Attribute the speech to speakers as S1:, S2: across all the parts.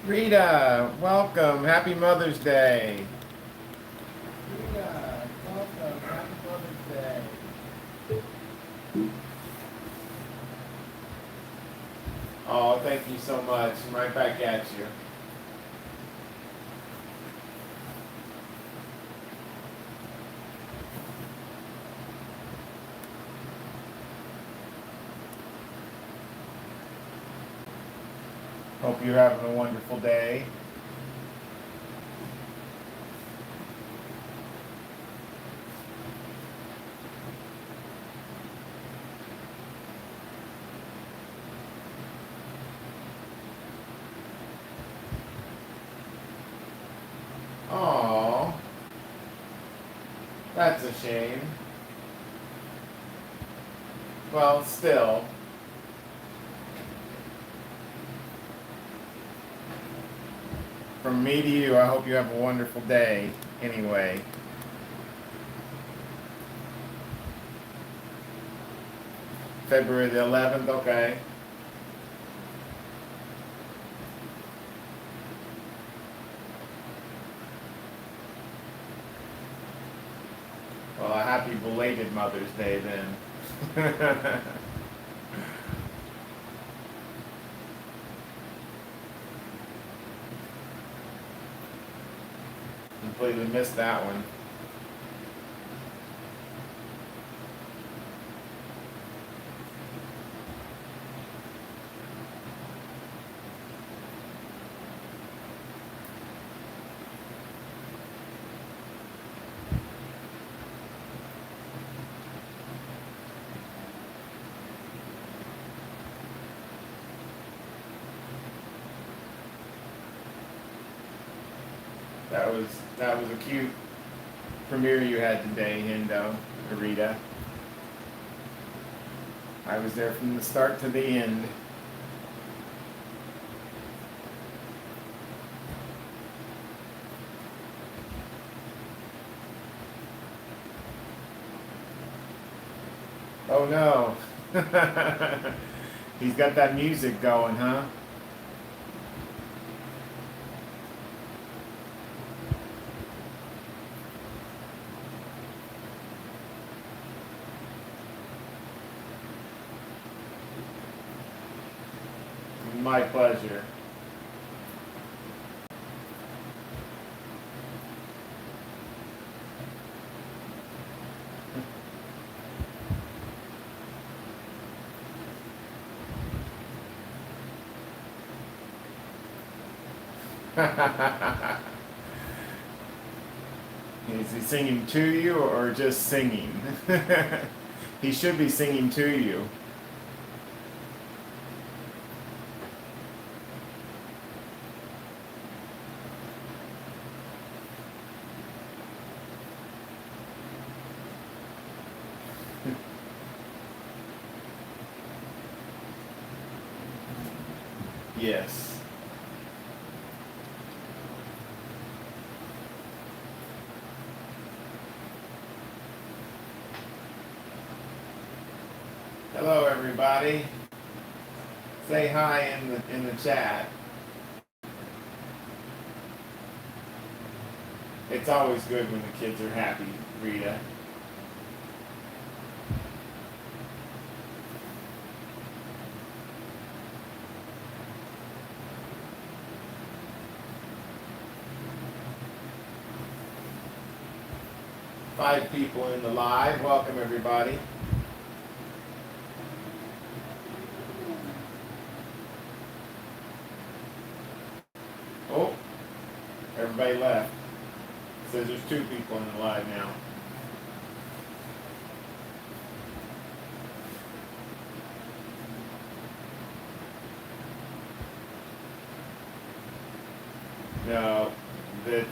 S1: Rita, welcome. Happy Mother's Day. Rita, welcome. Happy Mother's Day. Oh, thank you so much. I'm right back at you. Hope you're having a wonderful day. Oh, that's a shame. Well, still. From me to you, I hope you have a wonderful day. Anyway. February the 11th, okay. Well, a happy belated Mother's Day then. Completely missed that one. That was a cute premiere you had today, Hendo, Rita. I was there from the start to the end. Oh no. He's got that music going, huh? My pleasure. Is he singing to you or just singing? He should be singing to you. Yes. Hello, everybody. Say hi in the chat. It's always good when the kids are happy, Rita. Five people in the live. Welcome, everybody. Oh, everybody left. Says there's two people in the live now. No, that's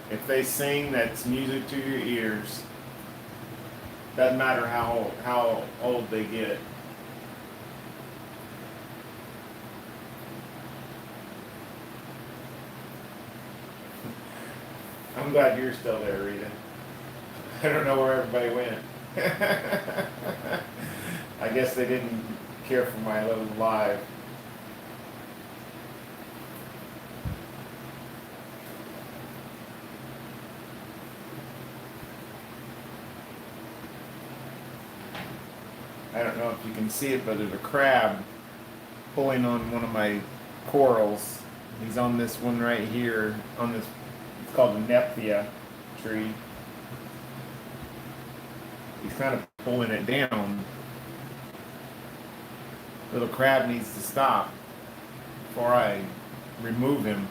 S1: if they sing, that's music to your ears. Doesn't matter how old they get. I'm glad you're still there, Rita. I don't know where everybody went. I guess they didn't care for my little live. I don't know if you can see it, but there's a crab pulling on one of my corals. He's on this one right here, on this, it's called a Nephthya tree. He's kind of pulling it down. Little crab needs to stop before I remove him.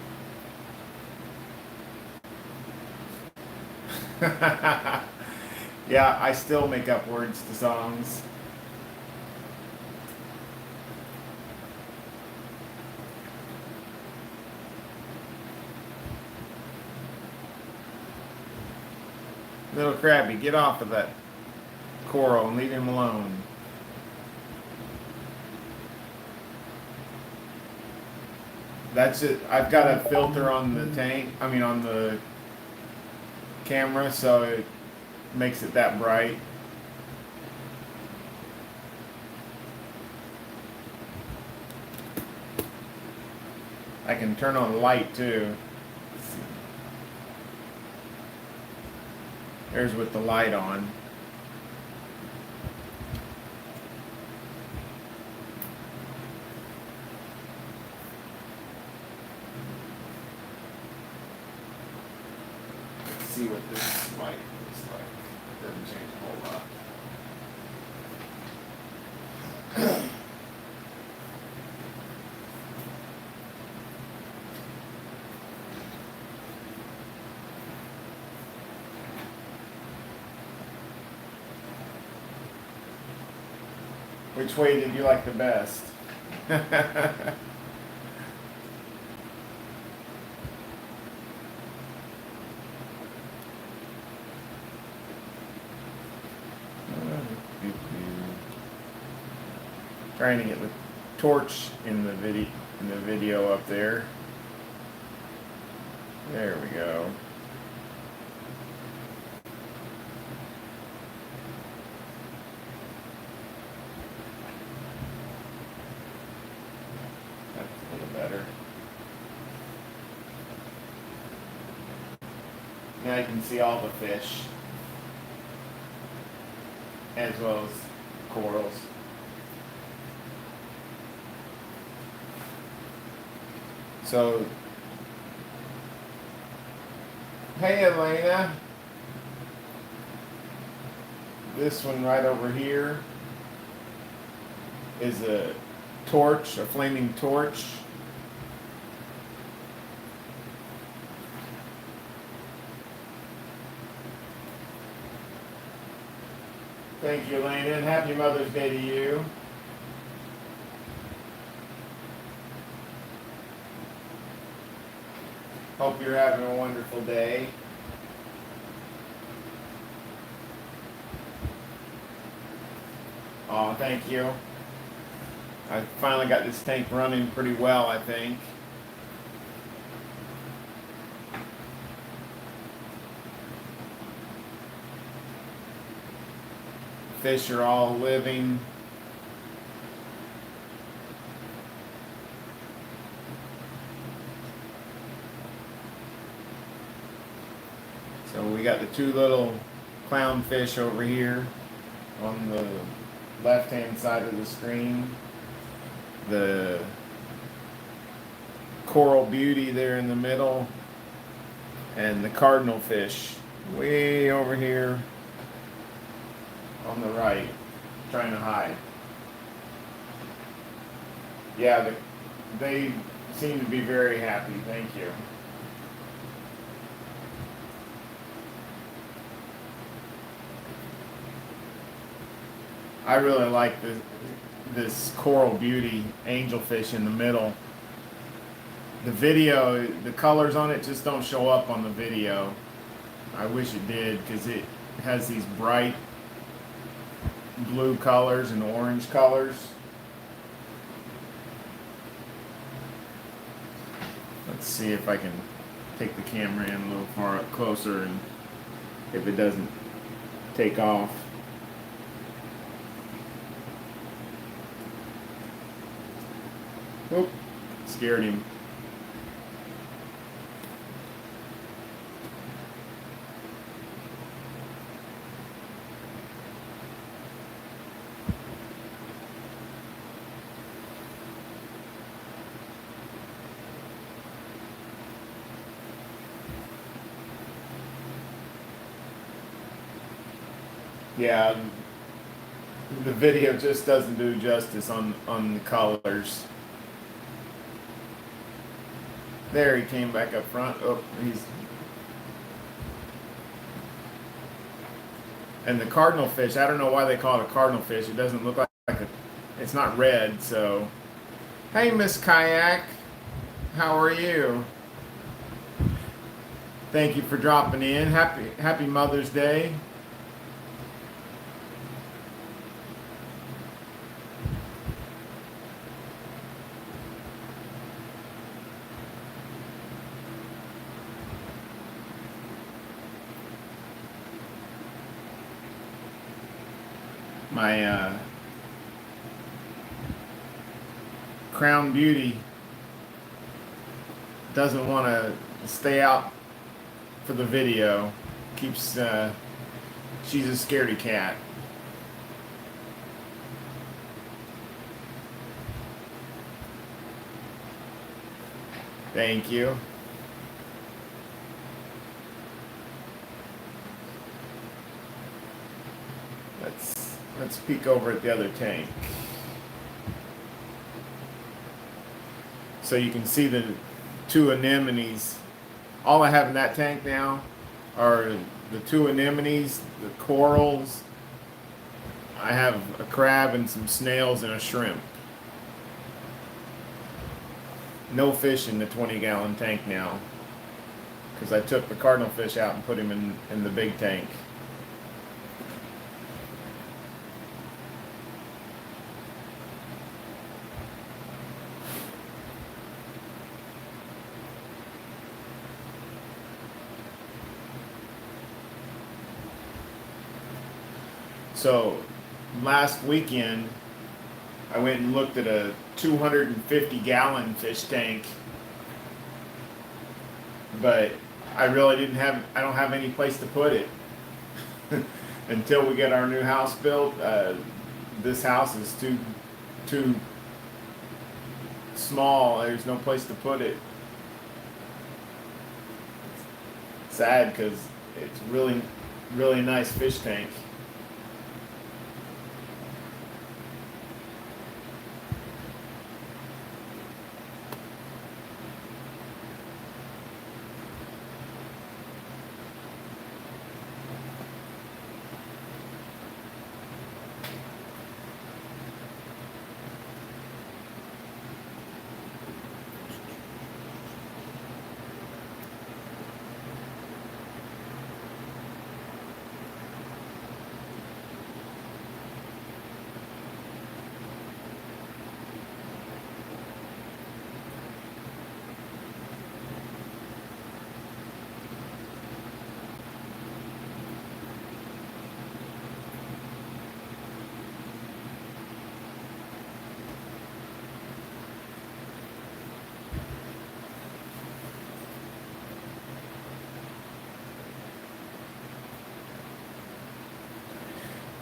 S1: Yeah, I still make up words to songs. Little crabby, get off of that coral and leave him alone. That's it. I've got a filter on the tank, on the camera, so it makes it that bright. I can turn on the light too. There's with the light on. Let's see what this light looks like. Doesn't change a whole lot. Which way did you like the best? Trying to get the torch in the video up there. There we go. That's a little better. Now you can see all the fish, as well as corals. So, hey Elena, this one right over here is a torch, a flaming torch. Thank you, Elena, and happy Mother's Day to you. Hope you're having a wonderful day. Oh, thank you. I finally got this tank running pretty well, I think. Fish are all living. So we got the two little clownfish over here on the left-hand side of the screen. The coral beauty there in the middle. And the cardinal fish way over here on the right, trying to hide. Yeah, they seem to be very happy. Thank you. I really like this coral beauty angelfish in the middle. The video, the colors on it just don't show up on the video. I wish it did, because it has these bright blue colors and orange colors. Let's see if I can take the camera in a little far up closer, and if it doesn't take off. Oop, scared him. Yeah, the video just doesn't do justice on the colors. There, he came back up front. Oh, he's and the cardinal fish. I don't know why they call it a cardinal fish. It doesn't look like a. It's not red. So, hey, Miss Kayak, how are you? Thank you for dropping in. Happy Mother's Day. My Crown Beauty doesn't want to stay out for the video. Keeps she's a scaredy cat. Thank you. Let's peek over at the other tank. So you can see the two anemones. All I have in that tank now are the two anemones, the corals. I have a crab and some snails and a shrimp. No fish in the 20-gallon tank now because I took the cardinal fish out and put him in the big tank. So last weekend, I went and looked at a 250-gallon fish tank, but I don't have any place to put it. Until we get our new house built, this house is too small. There's no place to put it. Sad because it's really nice fish tank.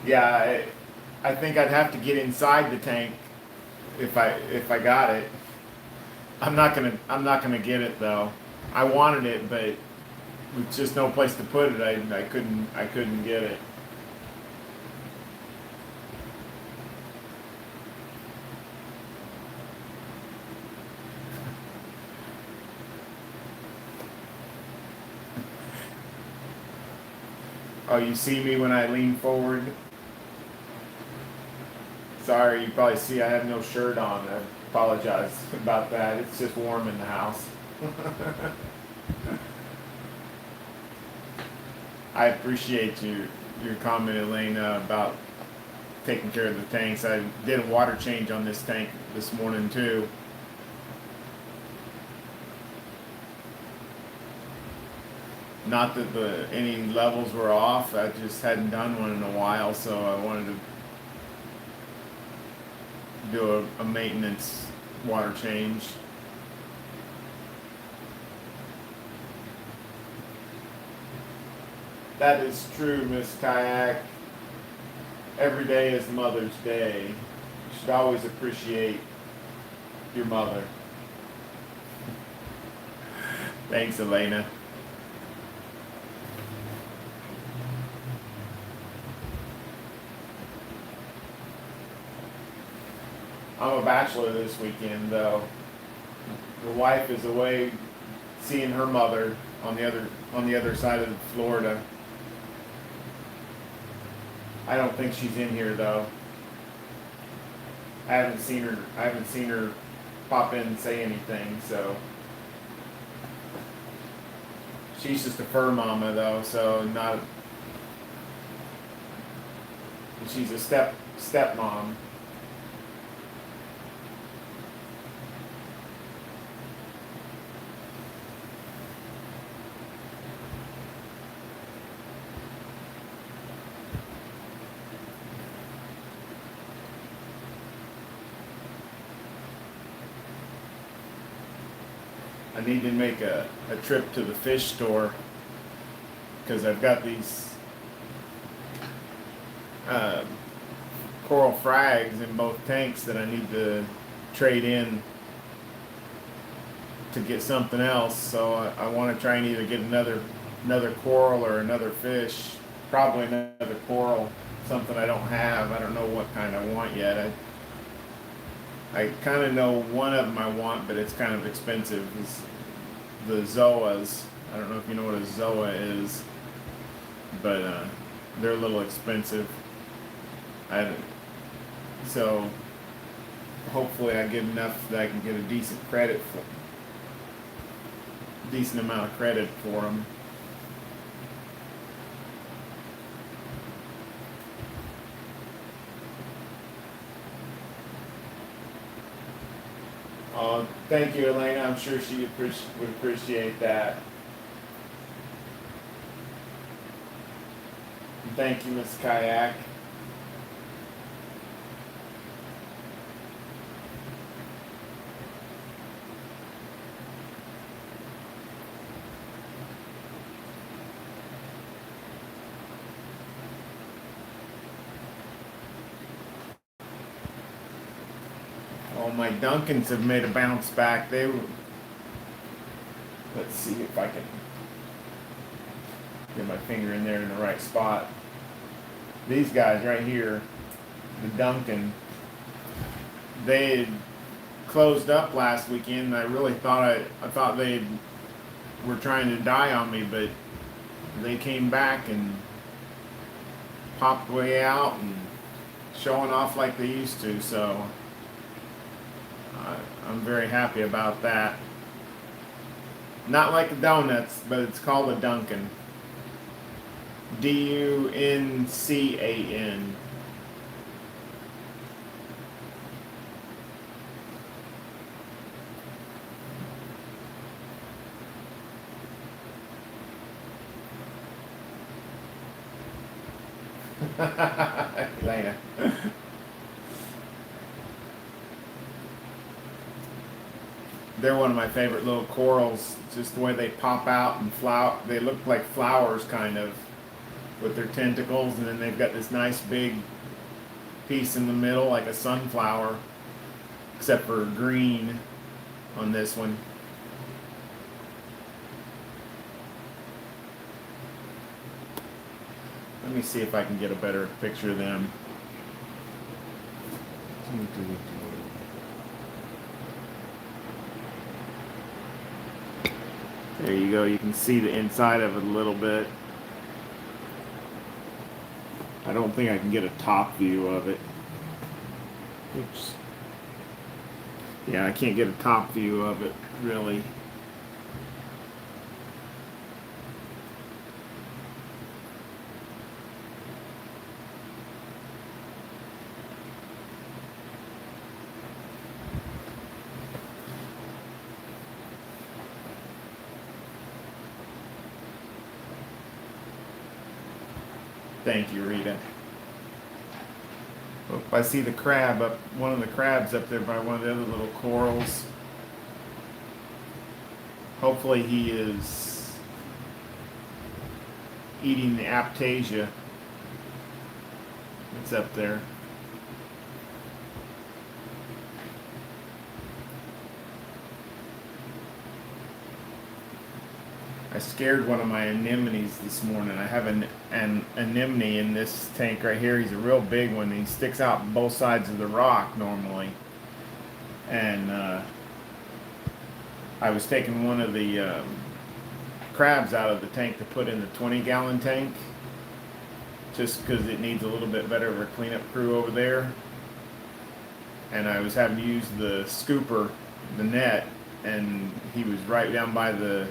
S1: Yeah, I think I'd have to get inside the tank if I got it. I'm not gonna get it though. I wanted it, but with just no place to put it, I couldn't get it. Oh, you see me when I lean forward? Sorry, you probably see I have no shirt on. I apologize about that. It's just warm in the house. I appreciate your comment, Elena, about taking care of the tanks. I did a water change on this tank this morning too. Not that any levels were off. I just hadn't done one in a while, so I wanted to do a maintenance water change. That is true, Miss Kayak. Every day is Mother's Day. You should always appreciate your mother. Thanks, Elena. bachelor this weekend, though. The wife is away seeing her mother on the other side of Florida. I don't think she's in here though. I haven't seen her pop in and say anything, so she's just a fur mama though, so not she's a stepmom. I need to make a trip to the fish store because I've got these coral frags in both tanks that I need to trade in to get something else. So I want to try and either get another coral or another fish, probably another coral, something I don't have. I don't know what kind I want yet. I kind of know one of them I want, but it's kind of expensive. It's the zoas. I don't know if you know what a zoa is, but they're a little expensive. So hopefully I get enough that I can get a decent amount of credit for them. Oh, thank you, Elena. I'm sure she would appreciate that. And thank you, Miss Kayak. Oh, my Duncans have made a bounce back. Let's see if I can get my finger in there in the right spot. These guys right here, the Duncan, they had closed up last weekend. And I really thought I thought they were trying to die on me, but they came back and popped way out and showing off like they used to. So I'm very happy about that. Not like the donuts, but it's called a Duncan. Duncan. Elena. They're one of my favorite little corals. Just the way they pop out and flower. They look like flowers, kind of, with their tentacles, and then they've got this nice big piece in the middle, like a sunflower, except for green on this one. Let me see if I can get a better picture of them. There you go. You can see the inside of it a little bit. I don't think I can get a top view of it. Oops. Yeah, I can't get a top view of it, really. Thank you, Rita. Oh, I see the crab up, one of the crabs up there by one of the other little corals. Hopefully he is eating the aptasia that's up there. I scared one of my anemones this morning. I have an anemone in this tank right here. He's a real big one. He sticks out both sides of the rock normally. and I was taking one of the crabs out of the tank to put in the 20-gallon tank, just because it needs a little bit better of a cleanup crew over there. And I was having to use the scooper, the net, and he was right down by the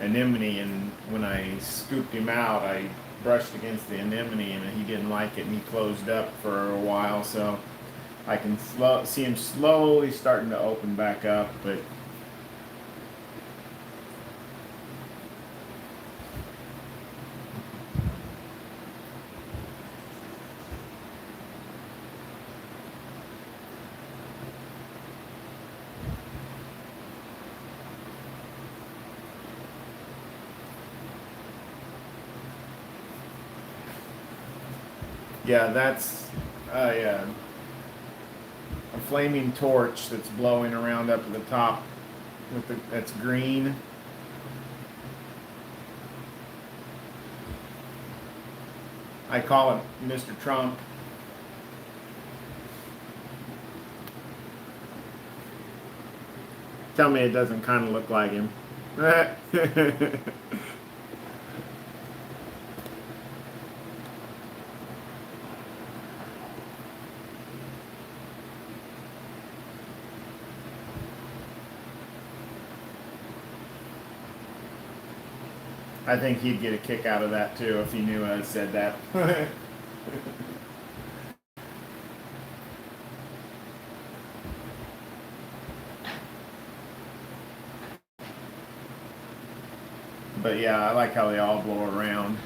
S1: anemone, and when I scooped him out, I brushed against the anemone, and he didn't like it, and he closed up for a while. So I can see him slowly starting to open back up, but yeah, that's yeah, a flaming torch that's blowing around up at the top with that's green. I call it Mr. Trump. Tell me it doesn't kind of look like him. I think he'd get a kick out of that too if he knew I said that. But yeah, I like how they all blow around.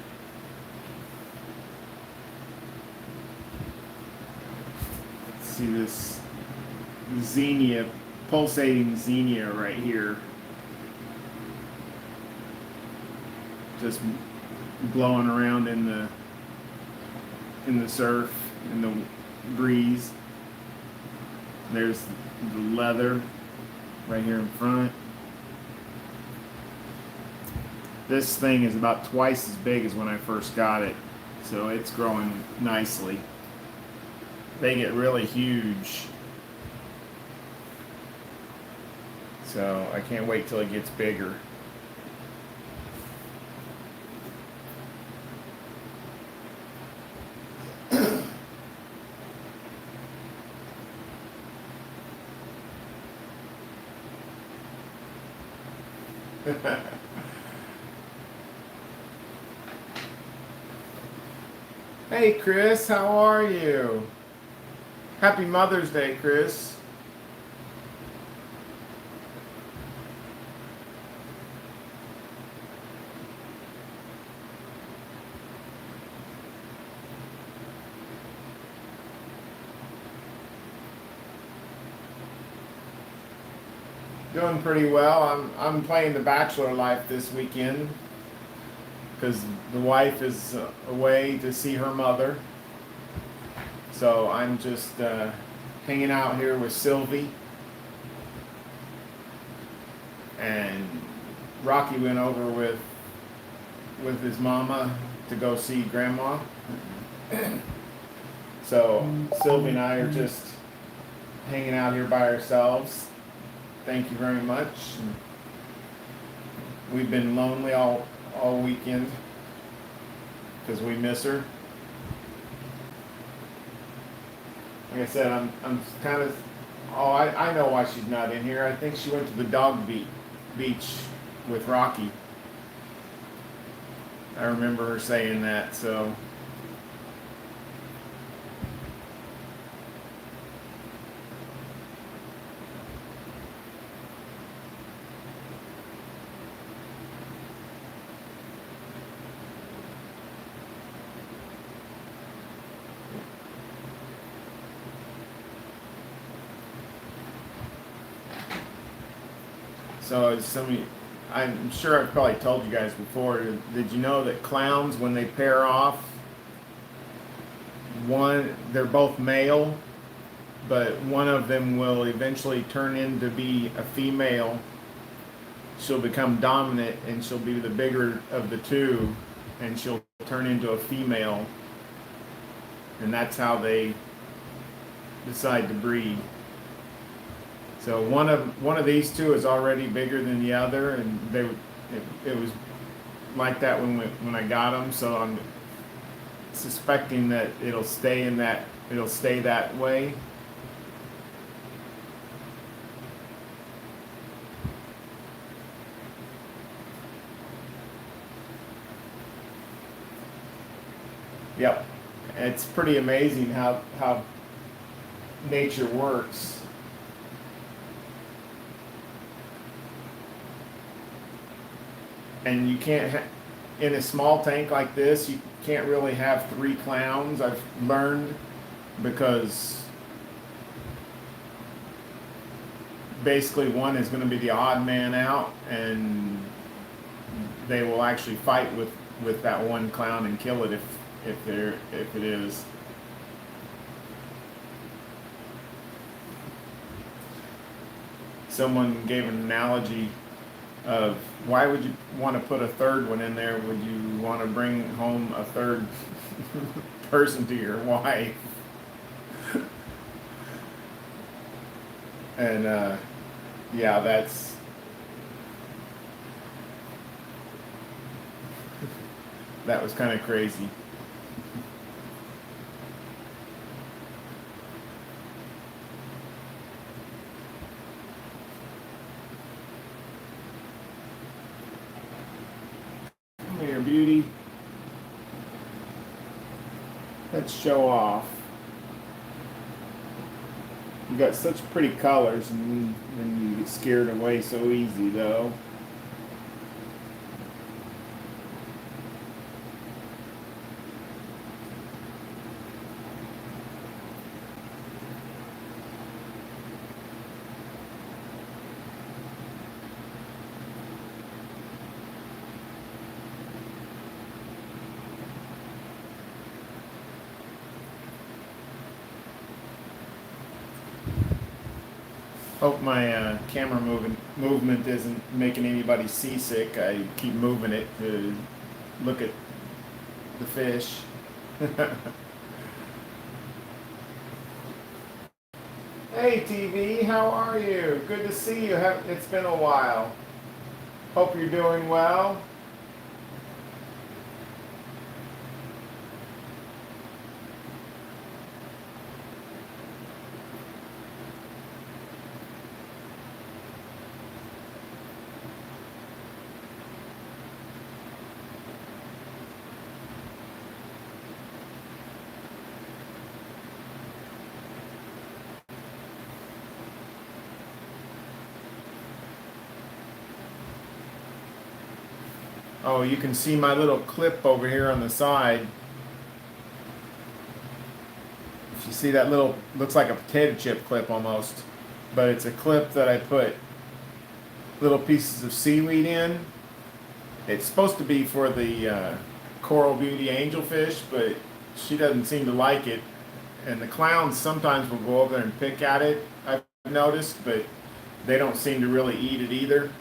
S1: Let's see this xenia, pulsating xenia right here. Just blowing around in the surf, in the breeze. There's the leather right here in front. This thing is about twice as big as when I first got it, so it's growing nicely. They get really huge, so I can't wait till it gets bigger. Hey Chris, how are you? Happy Mother's Day, Chris. Doing pretty well. I'm playing The Bachelor Life this weekend because the wife is away to see her mother. So I'm just hanging out here with Sylvie, and Rocky went over with his mama to go see Grandma. So Sylvie and I are just hanging out here by ourselves. Thank you very much. We've been lonely all weekend because we miss her. Like I said, I'm kind of. Oh, I know why she's not in here. I think she went to the dog beach with Rocky. I remember her saying that. So. So I'm sure I've probably told you guys before, did you know that clowns, when they pair off, they're both male, but one of them will eventually turn into be a female. She'll become dominant and she'll be the bigger of the two, and she'll turn into a female. And that's how they decide to breed. So one of these two is already bigger than the other, and it was like that when I got them. So I'm suspecting that it'll stay that way. Yep, it's pretty amazing how nature works. And you can't in a small tank like this, you can't really have 3 clowns, I've learned, because basically one is going to be the odd man out, and they will actually fight with that one clown and kill it if it is. Someone gave an analogy of why would you want to put a third one in there? Would you want to bring home a third person to your wife? And yeah, that was kind of crazy. Come here, beauty. Let's show off. You got such pretty colors, and you get scared away so easy, though. Hope my camera movement isn't making anybody seasick. I keep moving it to look at the fish. Hey TV, how are you? Good to see you. It's been a while. Hope you're doing well. Oh, you can see my little clip over here on the side. If you see that little, looks like a potato chip clip almost, but it's a clip that I put little pieces of seaweed in. It's supposed to be for the coral beauty angelfish, but she doesn't seem to like it. And the clowns sometimes will go over there and pick at it, I've noticed, but they don't seem to really eat it either.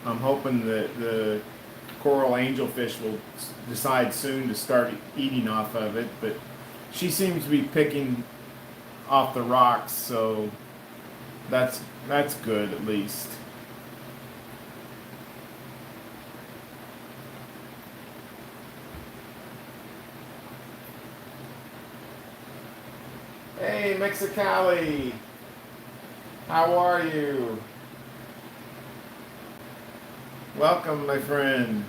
S1: I'm hoping that the coral angelfish will decide soon to start eating off of it, but she seems to be picking off the rocks, so that's good at least. Hey Mexicali, how are you? Welcome, my friend.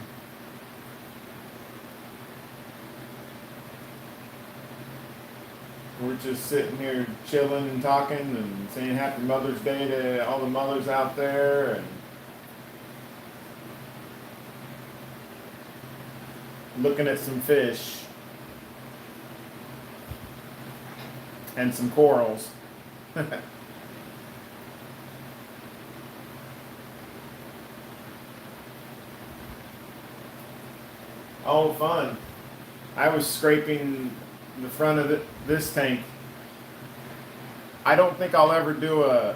S1: We're just sitting here chilling and talking and saying Happy Mother's Day to all the mothers out there, and looking at some fish and some corals. Oh, fun. I was scraping the front of this tank. I don't think I'll ever do a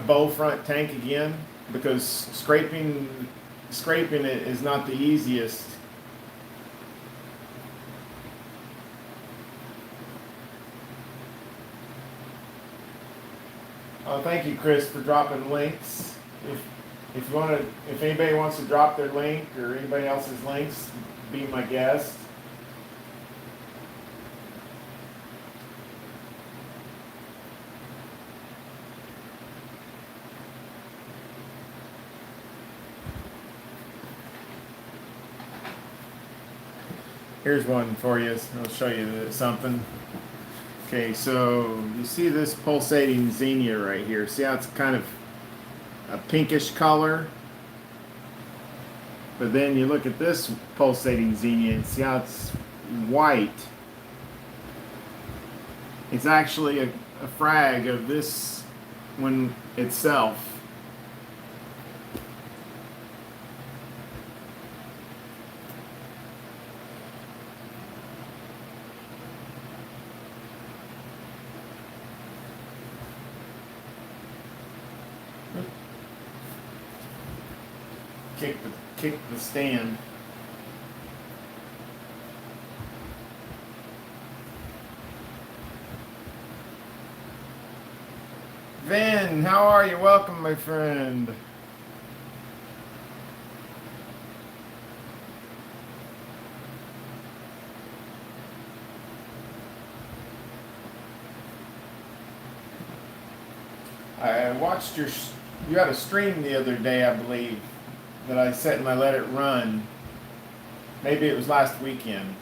S1: bow front tank again, because scraping it is not the easiest. Oh, thank you, Chris, for dropping links. If you want to, if anybody wants to drop their link or anybody else's links, be my guest. Here's one for you. I'll show you something. Okay, so you see this pulsating xenia right here. See how it's kind of a pinkish color? But then you look at this pulsating xenia and see how it's white. It's actually a frag of this one itself. Kick the stand. Vin, how are you? Welcome, my friend. I watched you had a stream the other day, I believe, that I set and I let it run. Maybe it was last weekend.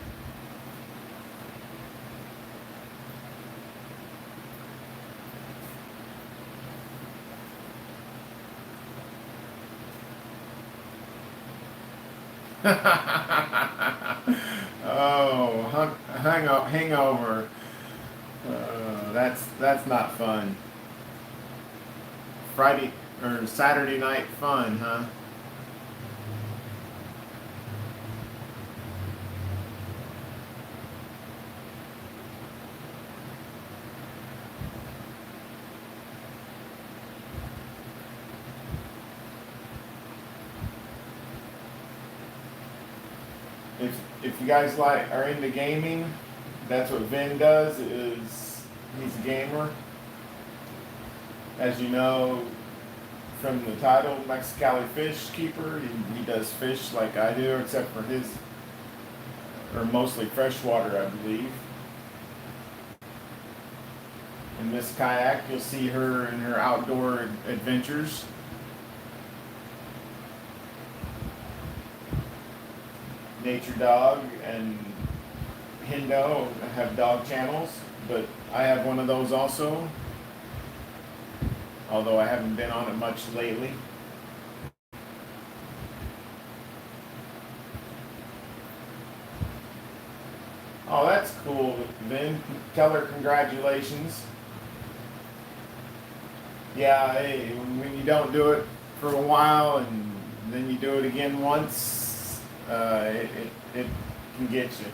S1: Oh, hangover. That's not fun. Friday or Saturday night fun, huh? If you guys are into gaming, that's what Vin does. He's a gamer. As you know from the title, Mexicali Fish Keeper, he does fish like I do, except for his, or mostly freshwater, I believe. In this kayak, you'll see her in her outdoor adventures. Nature Dog and Hindo have dog channels, but I have one of those also, although I haven't been on it much lately. Oh, that's cool, Vin. Tell her congratulations. Yeah, hey, when you don't do it for a while and then you do it again once, it can get you.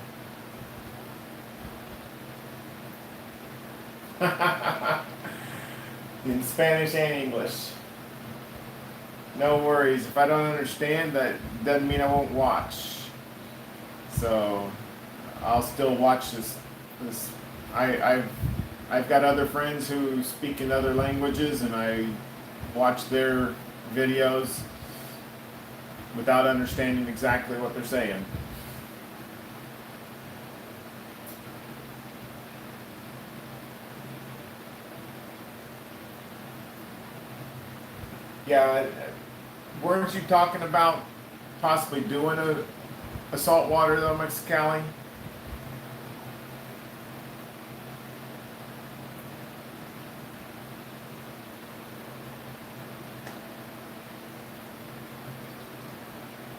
S1: In Spanish and English. No worries. If I don't understand, that doesn't mean I won't watch. So I'll still watch this. I've got other friends who speak in other languages, and I watch their videos without understanding exactly what they're saying. Yeah, weren't you talking about possibly doing a saltwater though, Mexicali?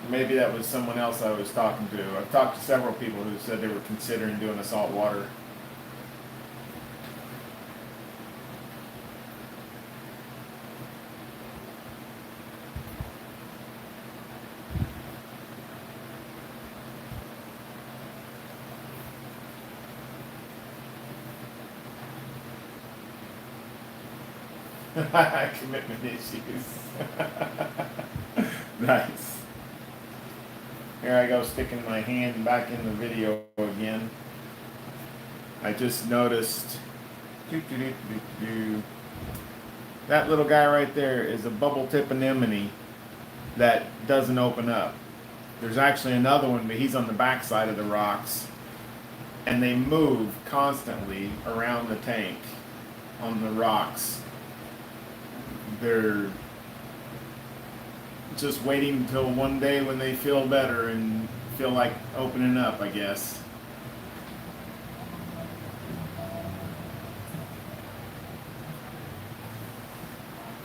S1: Maybe that was someone else I was talking to. I've talked to several people who said they were considering doing a saltwater. Commitment issues. Nice. Here I go sticking my hand back in the video again. I just noticed That little guy right there is a bubble tip anemone that doesn't open up. There's actually another one, but he's on the back side of the rocks. And they move constantly around the tank on the rocks. They're just waiting until one day when they feel better and feel like opening up, I guess.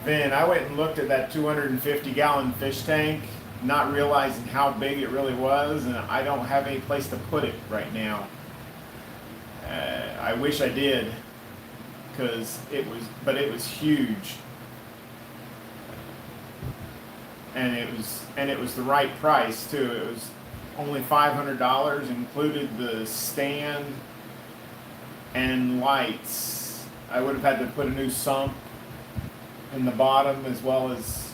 S1: Then I went and looked at that 250-gallon fish tank, not realizing how big it really was, and I don't have any place to put it right now. I wish I did, because it was huge, and it was the right price too. It was only $500, included the stand and lights. I would have had to put a new sump in the bottom, as well as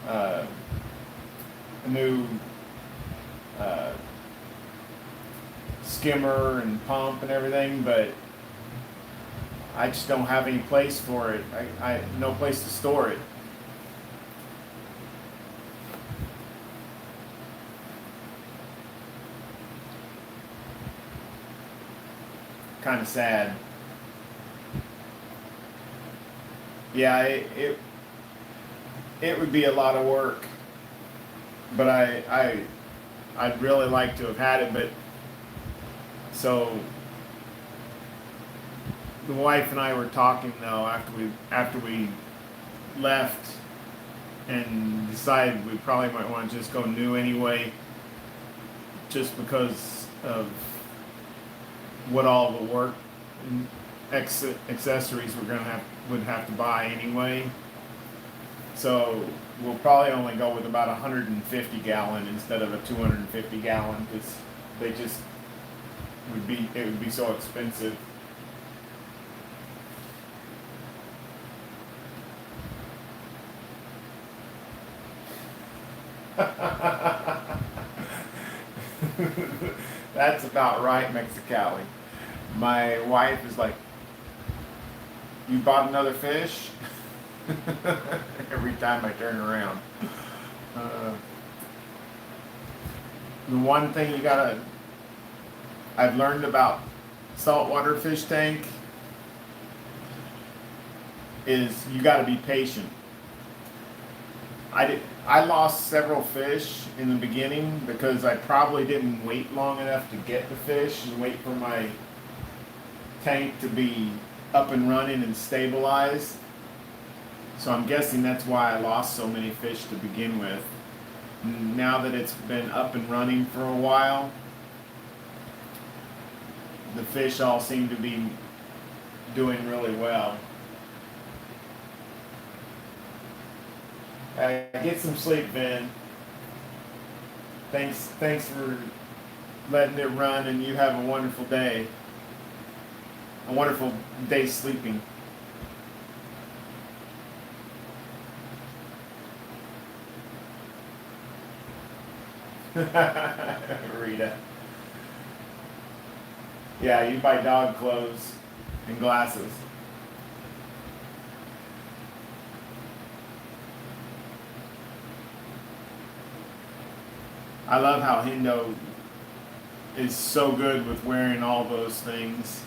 S1: a new skimmer and pump and everything, but I just don't have any place for it. I no place to store it. Kind of sad. Yeah, it would be a lot of work, but I'd really like to have had it. But so the wife and I were talking though after we left, and decided we probably might want to just go new anyway, just because of what all the work and accessories would have to buy anyway. So we'll probably only go with about 150 gallon instead of a 250 gallon, because it would be so expensive. That's about right, Mexicali. My wife is like, "You bought another fish?" Every time I turn around. The one thing I've learned about saltwater fish tank is you gotta be patient. I lost several fish in the beginning because I probably didn't wait long enough to get the fish and wait for my tank to be up and running and stabilized. So I'm guessing that's why I lost so many fish to begin with. Now that it's been up and running for a while, the fish all seem to be doing really well. Get some sleep, Vin. Thanks for letting it run, and you have a wonderful day. A wonderful day sleeping. Rita. Yeah, you buy dog clothes and glasses. I love how Hindo is so good with wearing all those things.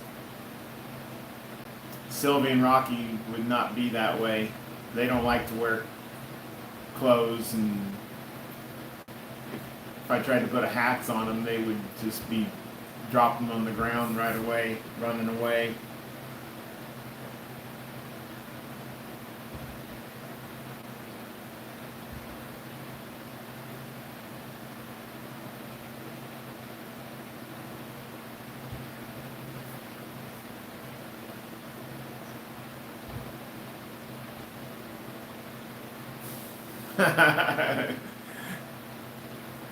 S1: Sylvie and Rocky would not be that way. They don't like to wear clothes, and if I tried to put hats on them, they would just be dropping on the ground right away, running away.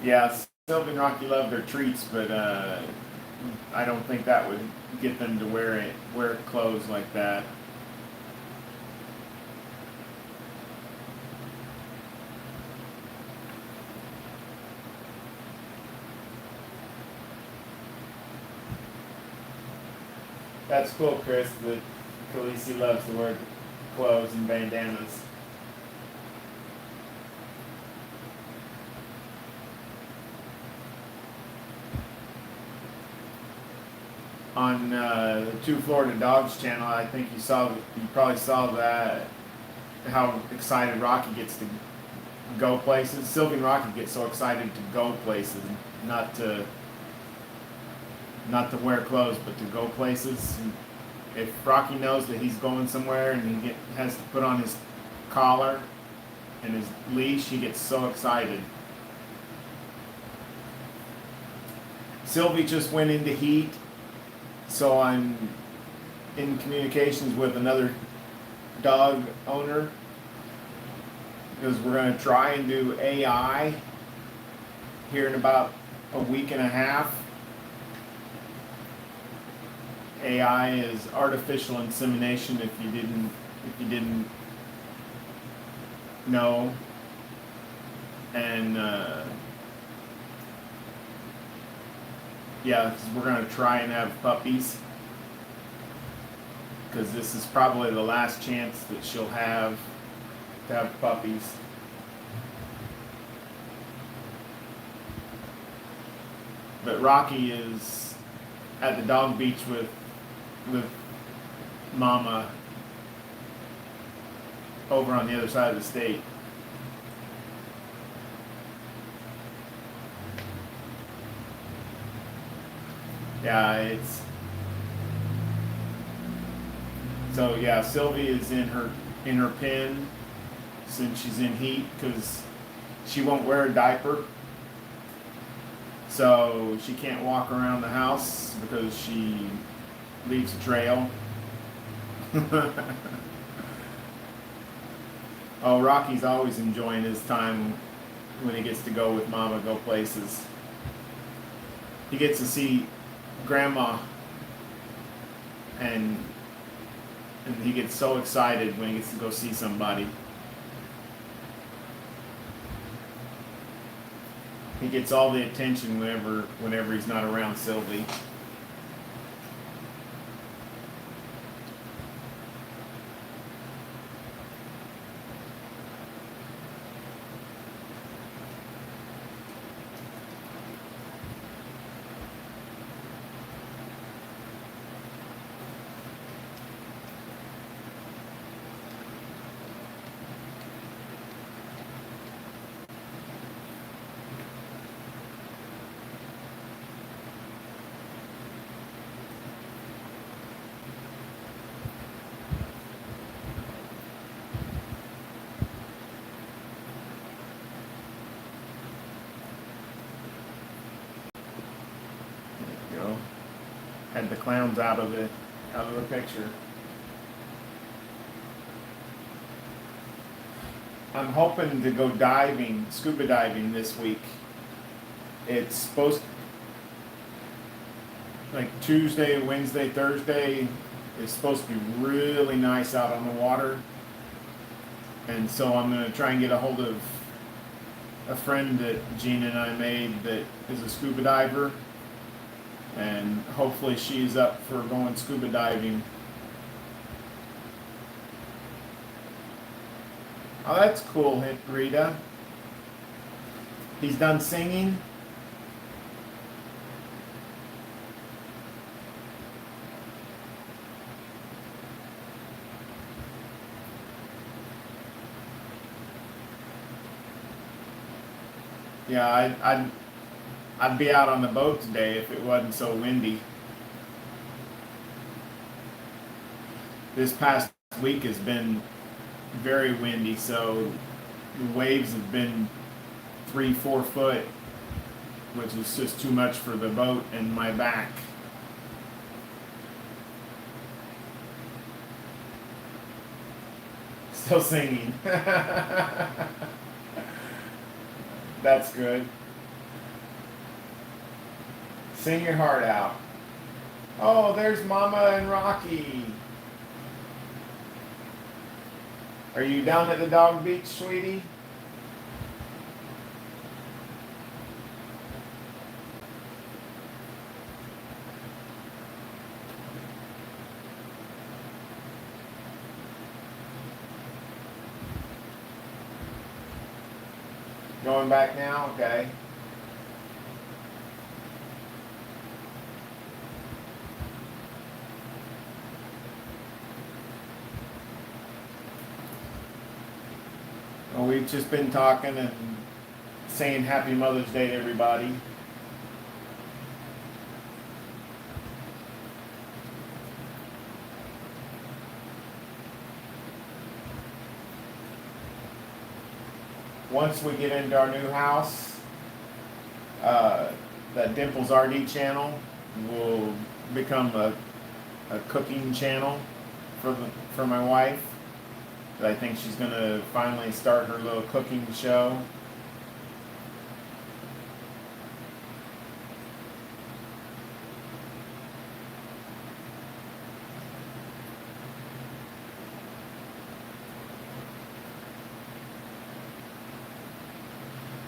S1: Yeah, Sylvie and Rocky love their treats, but I don't think that would get them to wear clothes like that. That's cool, Chris, that Khaleesi loves the word clothes and bandanas. On the Two Florida Dogs channel, I think you probably saw that, how excited Rocky gets to go places. Sylvie and Rocky get so excited to go places, not to wear clothes, but to go places. And if Rocky knows that he's going somewhere and he has to put on his collar and his leash, he gets so excited. Sylvie just went into heat, so I'm in communications with another dog owner because we're going to try and do AI here in about a week and a half. AI is artificial insemination, if you didn't know. And yeah, 'cause we're going to try and have puppies, because this is probably the last chance that she'll have to have puppies. But Rocky is at the dog beach with Mama over on the other side of the state. Yeah, it's so yeah. Sylvie is in her pen since she's in heat because she won't wear a diaper, so she can't walk around the house because she leaves a trail. Oh, Rocky's always enjoying his time when he gets to go with Mama, go places. He gets to see Grandma, and he gets so excited when he gets to go see somebody. He gets all the attention whenever he's not around Sylvie. Had the clowns out of the picture. I'm hoping to go diving, scuba diving this week. It's supposed like Tuesday, Wednesday, Thursday. It's supposed to be really nice out on the water, and so I'm going to try and get a hold of a friend that Gina and I made that is a scuba diver. And hopefully she's up for going scuba diving. Oh, that's cool, Rita. He's done singing. Yeah, I'd be out on the boat today if it wasn't so windy. This past week has been very windy, so the waves have been 3-4 foot, which is just too much for the boat and my back. Still singing. That's good. Sing your heart out. Oh, there's Mama and Rocky. Are you down at the dog beach, sweetie? Going back now? Okay. Well, we've just been talking and saying Happy Mother's Day to everybody. Once we get into our new house, that Dimples RD channel will become a cooking channel for my wife. I think she's going to finally start her little cooking show.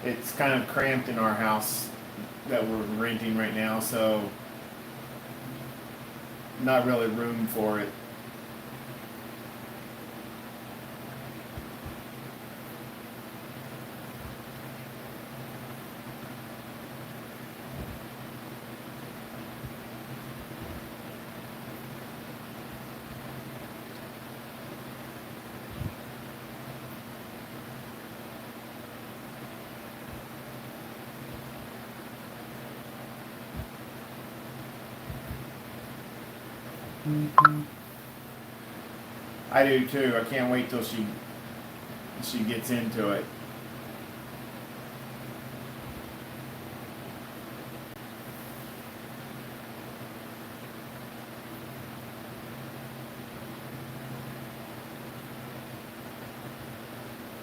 S1: It's kind of cramped in our house that we're renting right now, so not really room for it. I do too. I can't wait till she gets into it.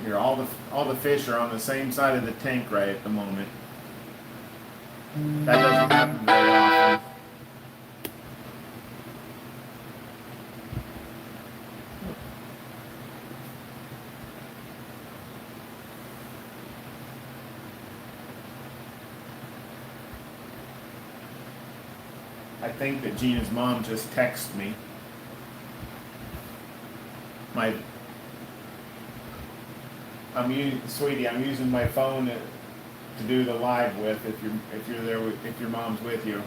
S1: Here, all the fish are on the same side of the tank right at the moment. That doesn't happen very often. I think that Gina's mom just texted me. Sweetie, I'm using my phone to do the live with. If you're there, if your mom's with you.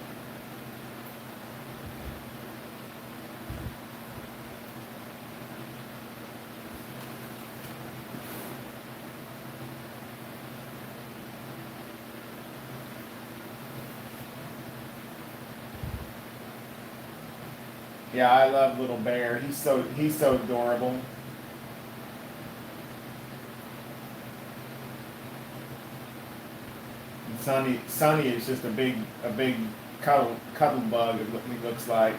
S1: Yeah, I love little Bear. He's so adorable. And Sonny is just a big cuddle bug. He looks like.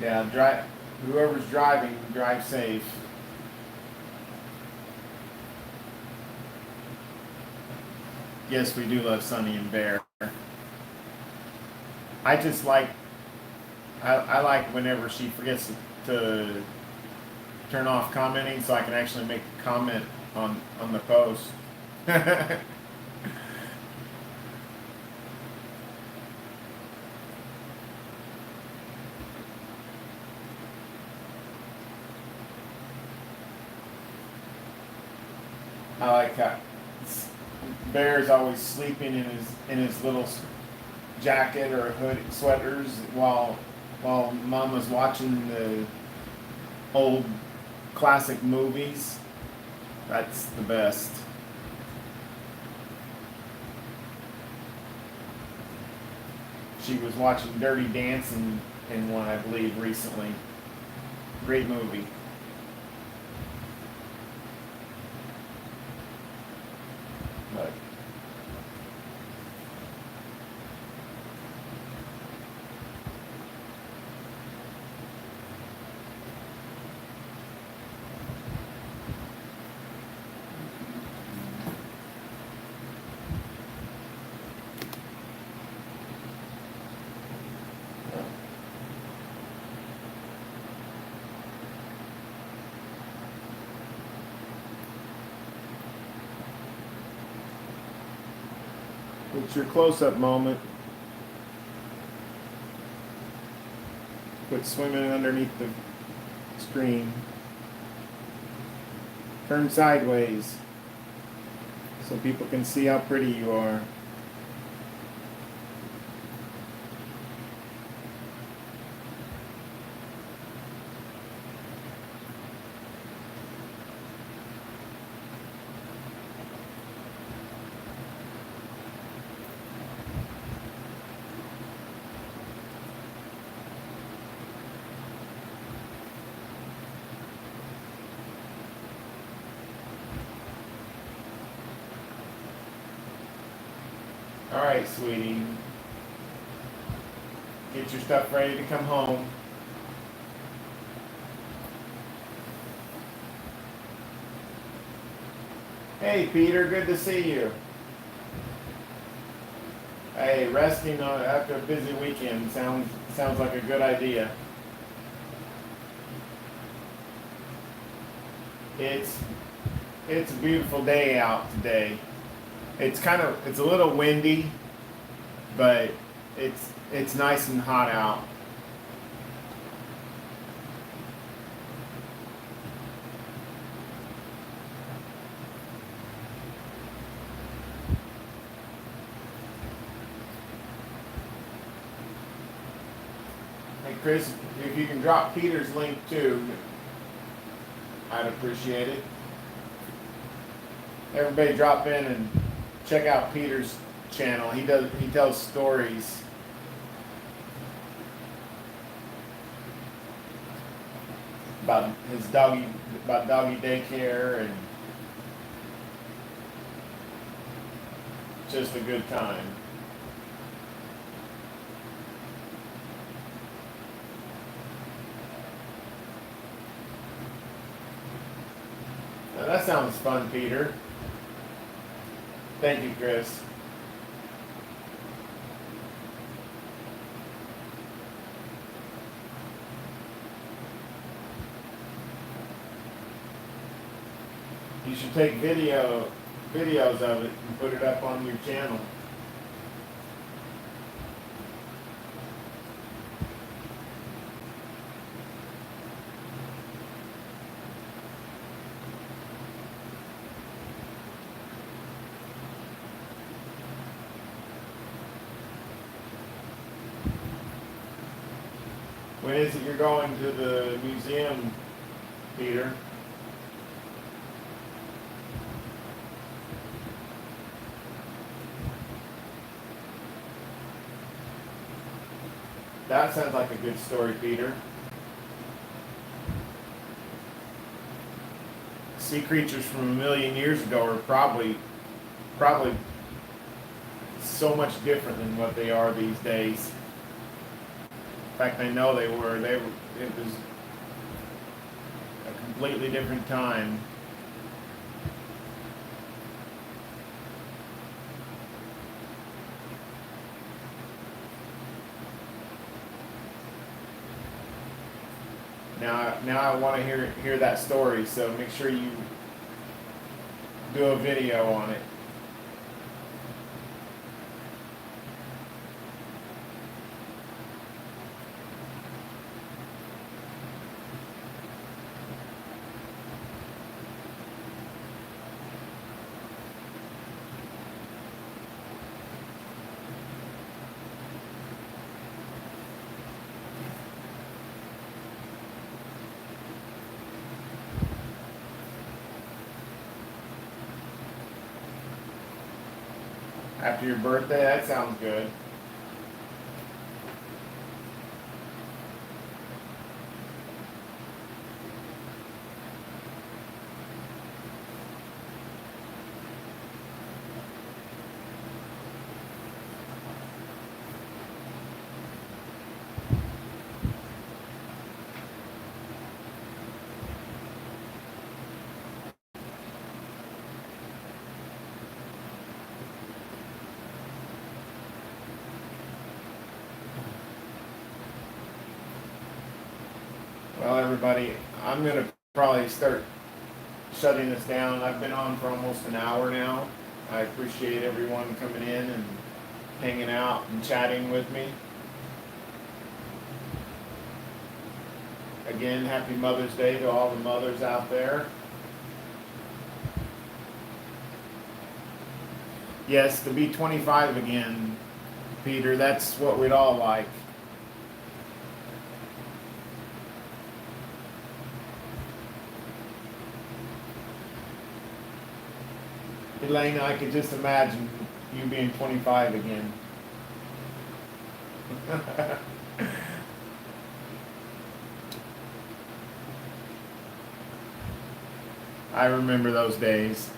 S1: Yeah, whoever's driving, drive safe. Yes, we do love Sonny and Bear. I just like, I like whenever she forgets to turn off commenting so I can actually make a comment on the post. I like how Bear's always sleeping in his little jacket or hood sweaters while Mama's watching the old classic movies. That's the best. She was watching Dirty Dancing in one, I believe, recently. Great movie. But It's your close-up moment. Quit swimming underneath the screen. Turn sideways so people can see how pretty you are. All right, sweetie. Get your stuff ready to come home. Hey, Peter, good to see you. Hey, resting after a busy weekend sounds like a good idea. It's a beautiful day out today. It's a little windy, but it's nice and hot out. Hey Chris, if you can drop Peter's link too, I'd appreciate it. Everybody drop in and check out Peter's channel. He tells stories. About doggy daycare and just a good time. Now that sounds fun, Peter. Thank you, Chris. You should take videos of it and put it up on your channel. When is it you're going to the museum, Peter? That sounds like a good story, Peter. Sea creatures from a million years ago are probably so much different than what they are these days. In fact, I know they were. It was a completely different time. Now I want to hear that story. So make sure you do a video on it. After your birthday, that sounds good. Well, everybody, I'm going to probably start shutting this down. I've been on for almost an hour now. I appreciate everyone coming in and hanging out and chatting with me. Again, happy Mother's Day to all the mothers out there. Yes, to be 25 again, Peter, that's what we'd all like. Elena, I could just imagine you being 25 again. I remember those days.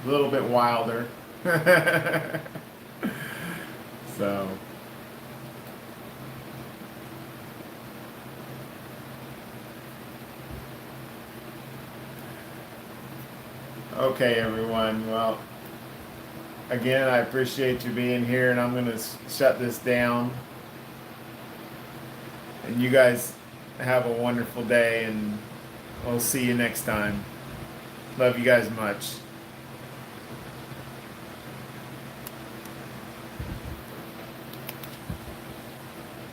S1: A little bit wilder. So. Okay, everyone. Well, again, I appreciate you being here, and I'm going to shut this down. And you guys have a wonderful day, and we'll see you next time. Love you guys much.